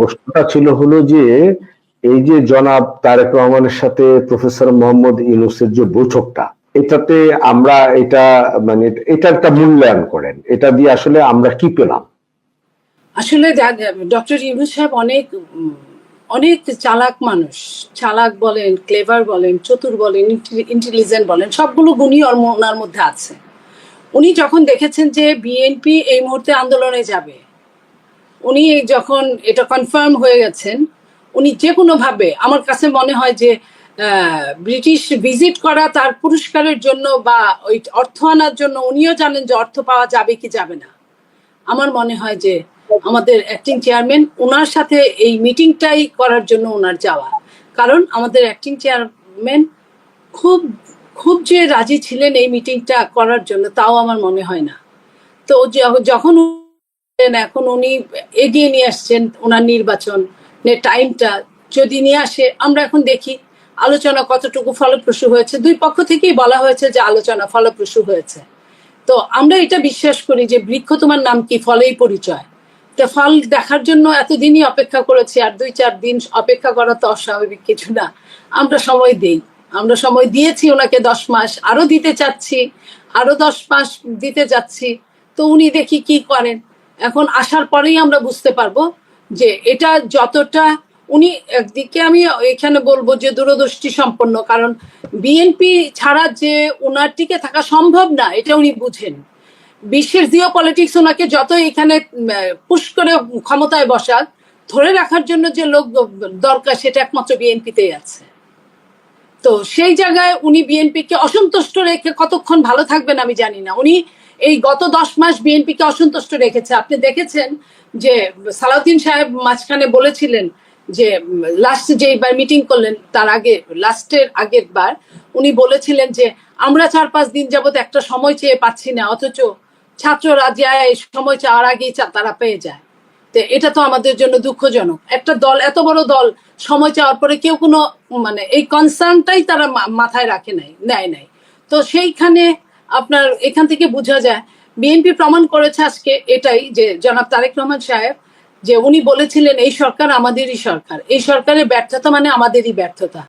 প্রশ্নটা ছিল হলো যে এই যে জনাব তারেক রহমানের সাথে প্রফেসর মোহাম্মদ ইউনূসের যে বৈঠকটা, এটাতে আমরা এটা মানে এটা একটা মূল্যায়ন করেন, এটা দিয়ে আসলে আমরা কি পেলাম? আসলে ডক্টর ইউনূস সাহেব অনেক অনেক চালাক মানুষ। চালাক বলেন, ক্লেভার বলেন, চতুর বলেন, ইন্টেলিজেন্ট বলেন, সবগুলো গুণই ওনার মধ্যে আছে। উনি যখন দেখেছেন যে বিএনপি এই মুহূর্তে আন্দোলনে যাবে, উনি যখন এটা কনফার্ম হয়ে গেছেন, উনি যে কোনোভাবে, আমার কাছে মনে হয় যে ব্রিটিশ ভিজিট করা তার পুরস্কারের জন্য বা ওই অর্থ আনার জন্য, উনিও জানেন যে অর্থ পাওয়া যাবে কি যাবে না। আমার মনে হয় যে আমাদের অ্যাক্টিং চেয়ারম্যান ওনার সাথে এই মিটিংটাই করার জন্য ওনার যাওয়া, কারণ আমাদের অ্যাক্টিং চেয়ারম্যান খুব খুব যে রাজি ছিলেন এই মিটিংটা করার জন্য, তাও আমার মনে হয় না। তো যখন এখন উনি এগিয়ে নিয়ে আসছেন ওনার নির্বাচনের টাইমটা যদি নিয়ে আসে, আমরা এখন দেখি আলোচনা কতটুকু ফলপ্রসূ হয়েছে। দুই পক্ষ থেকেই বলা হয়েছে যে আলোচনা ফলপ্রসূ হয়েছে। তো আমরা এটা বিশ্বাস করি যে বৃক্ষ তোমার নাম কি, ফলেই পরিচয়। তো ফল দেখার জন্য এতদিনই অপেক্ষা করেছি, আর 2-4 দিন অপেক্ষা করা তো অস্বাভাবিক কিছু না। আমরা সময় দেই, আমরা সময় দিয়েছি ওনাকে 10 মাস, আরো দিতে চাচ্ছি, আরো 10 মাস দিতে যাচ্ছি। তো উনি দেখি কি করেন। এখন আসার পরেই আমরা বুঝতে পারবো যে এটা যতটা উনি, একদিকে আমি এখানে বলবো যে দূরদৃষ্টি সম্পন্ন, কারণ বিএনপি ছাড়া যে ওনার টিকে থাকা সম্ভব না এটা উনি বুঝেন। বিশ্বের জিও পলিটিক্স ওনাকে যত এখানে পুশ করে ক্ষমতায় বসাক, ধরে রাখার জন্য যে লোক দরকার সেটা একমাত্র বিএনপিতেই আছে। তো সেই জায়গায় উনি বিএনপিকে অসন্তুষ্ট রেখে কতক্ষণ ভালো থাকবেন আমি জানি না। উনি এই গত 10 মাস বিএনপিকে অসন্তুষ্ট রেখেছে। আপনি দেখেছেন যে সালাউদ্দিন সাহেব মাঝখানে বলেছিলেন যে লাস্ট যেবার মিটিং করলেন তার আগে, লাস্টের আগের বার উনি বলেছিলেন যে আমরা 4-5 দিন যাবত একটা সময় চেয়ে পাচ্ছি না, অথচ ছাত্ররা যায় এই সময় চাওয়ার আগেই তারা পেয়ে যায়। তো এটা তো আমাদের জন্য দুঃখজনক। একটা দল, এত বড় দল, সময় চাওয়ার পরে কেউ কোনো মানে এই কনসার্নটাই তারা মাথায় রাখে নাই, নেয় নাই। তো সেইখানে আপনার এখান থেকে বোঝা যায় বিএনপি প্রমাণ করেছে আজকে এটাই, যে জনাব তারেক রহমান সাহেব যে উনি বলেছিলেন এই সরকার আমাদেরই সরকার, এই সরকারের ব্যর্থতা মানে আমাদেরই ব্যর্থতা।